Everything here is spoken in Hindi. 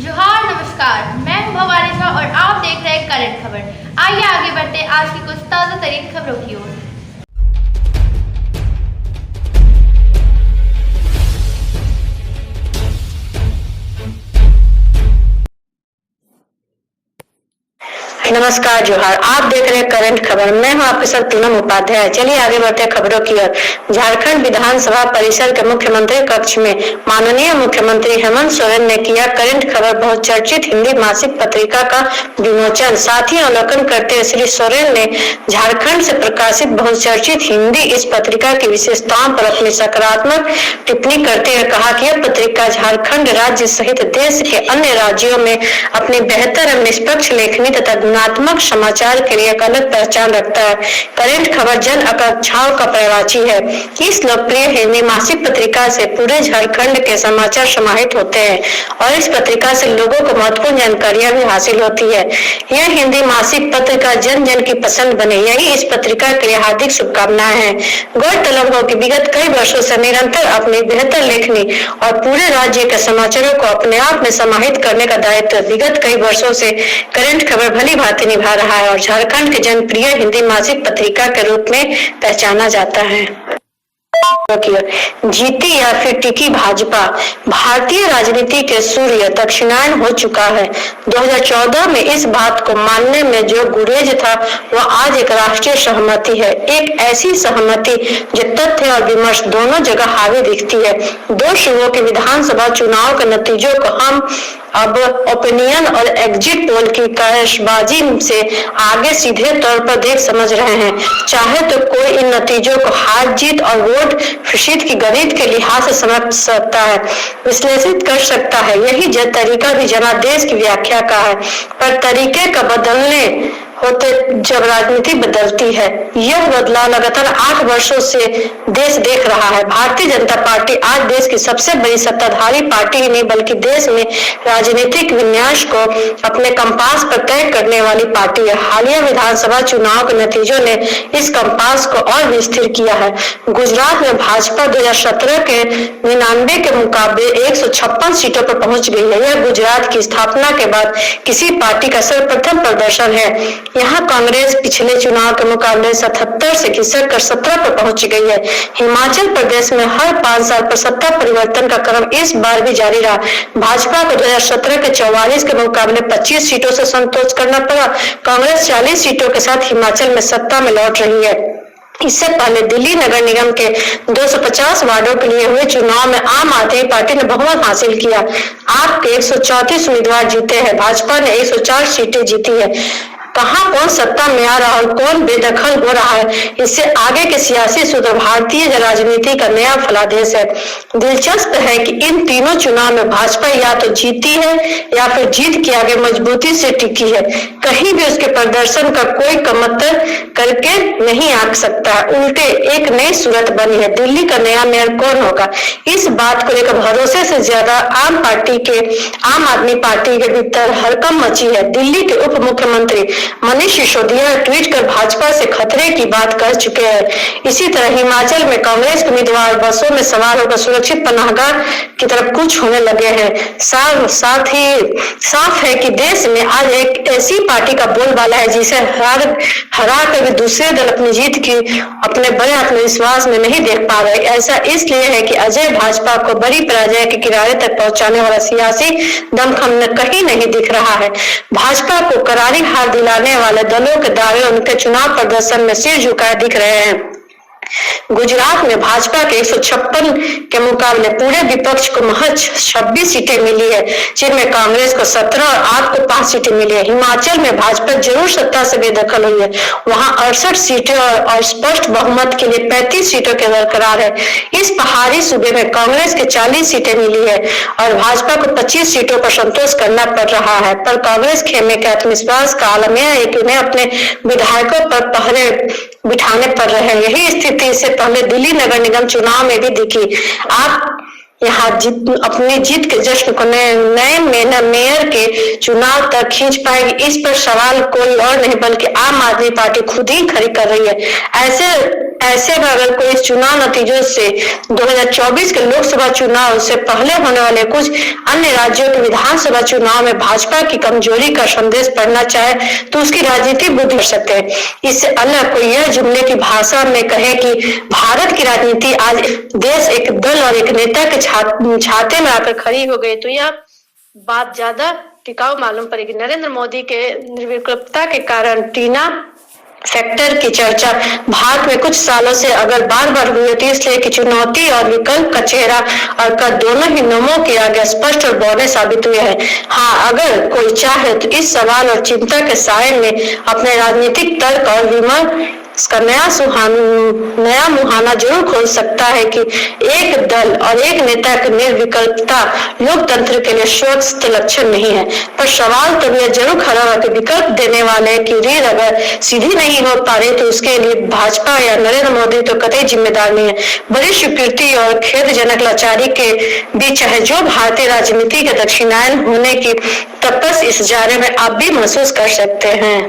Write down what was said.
जोहार नमस्कार, मैं हूं भवानी झा और आप देख रहे हैं करंट खबर। आइए आगे बढ़ते आज की कुछ ताज़ा तरीन खबरों की ओर। नमस्कार, जोहार। आप देख रहे हैं करंट खबर। मैं हूं आपके साथ पूनम उपाध्याय। चलिए आगे बढ़ते हैं खबरों की ओर। झारखंड विधानसभा परिसर के मुख्यमंत्री कक्ष में माननीय मुख्यमंत्री हेमंत सोरेन ने किया करंट खबर बहुचर्चित हिंदी मासिक पत्रिका का विमोचन। साथ ही अवलोकन करते हुए श्री सोरेन ने झारखंड से प्रकाशित बहुचर्चित हिंदी इस पत्रिका की विशेषताओं पर अपनी सकारात्मक टिप्पणी करते हुए कहा कि यह पत्रिका झारखंड राज्य सहित देश के अन्य राज्यों में अपनी बेहतर एवं निष्पक्ष लेखनी तथा गुणात्मक समाचार के लिए एक अलग पहचान रखता है। करंट खबर जन आकांक्षाओं का पर्यायवाची है। इस लोकप्रिय हिंदी मासिक पत्रिका से पूरे झारखंड के समाचार समाहित होते हैं और इस पत्रिका से लोगों को महत्वपूर्ण जानकारियां भी हासिल होती है। यह हिंदी मासिक पत्रिका जन जन की पसंद बने, यही इस पत्रिका के लिए हार्दिक शुभकामनाएं हैं। गौरतलब हो कि विगत कई वर्षों से निरंतर अपनी बेहतर लेखनी और पूरे राज्य के समाचारों को अपने आप में समाहित करने का दायित्व विगत कई वर्षों से करंट खबर भली भांति निभा रहा है और झारखंड के जनप्रिय हिंदी मासिक पत्रिका के रूप में पहचाना जाता है। जीती या फिर टिकी भाजपा, भारतीय राजनीति के सूर्य दक्षिणायन हो चुका है। 2014 में इस बात को मानने में जो गुरेज था वह आज एक राष्ट्रीय सहमति है। एक ऐसी सहमति जो तथ्य और विमर्श दोनों जगह हावी दिखती है। दो सूबों के विधानसभा चुनाव के नतीजों को हम अब ओपिनियन और एग्जिट पोल की कैशबाजी से आगे सीधे तौर पर देख समझ रहे हैं। चाहे तो कोई इन नतीजों को हार जीत और वोट फिशीत की गणित के लिहाज से समझ सकता है, विश्लेषित कर सकता है। यही तरीका भी जनादेश की व्याख्या का है, पर तरीके का बदलने होते जब राजनीति बदलती है। यह बदलाव लगातार 8 वर्षों से देश देख रहा है। भारतीय जनता पार्टी आज देश की सबसे बड़ी सत्ताधारी पार्टी ही नहीं बल्कि देश में राजनीतिक विन्यास को अपने कंपास पर तय करने वाली पार्टी है। हालिया विधानसभा चुनाव के नतीजों ने इस कंपास को और भी स्थिर किया है। गुजरात में भाजपा 2017 के 99 के मुकाबले 156 सीटों पर पहुंच गई है। यह गुजरात की स्थापना के बाद किसी पार्टी का सर्वप्रथम प्रदर्शन है। यहाँ कांग्रेस पिछले चुनाव के मुकाबले 77 से खिसक कर 17 पर पहुंच गई है। हिमाचल प्रदेश में हर 5 साल पर सत्ता परिवर्तन का क्रम इस बार भी जारी रहा। भाजपा को 2017 के 44 के मुकाबले 25 सीटों से संतोष करना पड़ा। कांग्रेस 40 सीटों के साथ हिमाचल में सत्ता में लौट रही है। इससे पहले दिल्ली नगर निगम के 250 वार्डों के लिए हुए चुनाव में आम आदमी पार्टी ने बहुमत हासिल किया। आप के 134 उम्मीदवार जीते हैं, भाजपा ने 104 सीटें जीती है। कहां कौन सत्ता में आ रहा और कौन बेदखल हो रहा है, इससे आगे के सियासी सूत्र भारतीय राजनीति का नया फलादेश है। दिलचस्प है कि इन तीनों चुनाव में भाजपा या तो जीती है या फिर जीत के आगे मजबूती से टिकी है। कहीं भी उसके प्रदर्शन का कोई कमतर करके नहीं आ सकता। उल्टे एक नई सूरत बनी है। दिल्ली का नया मेयर कौन होगा, इस बात को लेकर भरोसे से ज्यादा आम आदमी पार्टी के भीतर हड़कंप मची है। दिल्ली के उप मुख्यमंत्री मनीष सिसोदिया ट्वीट कर भाजपा से खतरे की बात कर चुके हैं। इसी तरह हिमाचल में कांग्रेस के उम्मीदवार बसों में सवार होकर सुरक्षित पनाहगाह की तरफ कूच होने लगे हैं। साथ ही साफ है कि देश में आज एक ऐसी पार्टी का बोलबाला है जिसे हरा कर भी दूसरे दल अपनी जीत की अपने बड़े आत्मविश्वास में नहीं देख पा रहे। ऐसा इसलिए है कि अजय भाजपा को बड़ी पराजय के किनारे तक पहुंचाने वाला सियासी दमखम कहीं नहीं दिख रहा है। भाजपा को करारी हार दिलाने वाले दलों के दावे उनके चुनाव प्रदर्शन में सिर झुकाए दिख रहे हैं। गुजरात में भाजपा के 156 के मुकाबले पूरे विपक्ष को महज 26 सीटें मिली है, जिनमें कांग्रेस को 17 और आप को 5 सीटें मिली है। हिमाचल में भाजपा जरूर सत्ता से बेदखल हुई है, वहां 68 सीटें और स्पष्ट बहुमत के लिए 35 सीटों के बरकरार है। इस पहाड़ी सूबे में कांग्रेस के 40 सीटें मिली है और भाजपा को 25 सीटों पर संतोष करना पड़ रहा है। पर कांग्रेस खेमे के आत्मविश्वास का आलम यह है कि उन्हें अपने विधायकों पर पहरे बिठाने पड़ रहे हैं। यही स्थिति इससे पहले दिल्ली नगर निगम चुनाव में भी दिखी। आप यहाँ अपनी जीत के जश्न को नए न मेयर के चुनाव तक खींच पाएगी, इस पर सवाल कोई और नहीं बल्कि आम आदमी पार्टी खुद ही खड़ी कर रही है। ऐसे में अगर कोई इस चुनाव नतीजों से 2024 के लोकसभा चुनाव से पहले होने वाले कुछ अन्य राज्यों के विधानसभा चुनाव में भाजपा की कमजोरी का संदेश पढ़ना चाहे तो उसकी राजनीतिक बुद्धि कर सकते हैं। इससे अलग कोई यह जुमले की भाषा में कहे कि भारत की राजनीति आज देश एक दल और एक नेता के छाते में आकर खड़ी हो गई तो यह बात ज्यादा टिकाऊ मालूम पड़ेगी। नरेंद्र मोदी के निर्विकल्पता के कारण टीना फैक्टर की चर्चा भारत में कुछ सालों से अगर बार बार हुई है तो इसलिए कि चुनौती और विकल्प का चेहरा और कद दोनों ही नमों के आगे स्पष्ट और बौने साबित हुए हैं। हाँ, अगर कोई चाहे तो इस सवाल और चिंता के साये में अपने राजनीतिक तर्क और विमर्श इसका नया मुहाना जरूर खोल सकता है कि एक दल और एक नेता की निर्विकल्पता लोकतंत्र के लिए स्वस्थ लक्षण नहीं है। पर सवाल तब यह जरूर खड़ा हुआ कि विकल्प देने वाले की रीढ़ अगर सीधी नहीं हो पा रही तो उसके लिए भाजपा या नरेंद्र मोदी तो कतई जिम्मेदार नहीं है। बड़ी स्वीकृति और खेदजनक लाचारी के बीच है जो भारतीय राजनीति के दक्षिणायन होने की तपस इस जारे में आप भी महसूस कर सकते हैं।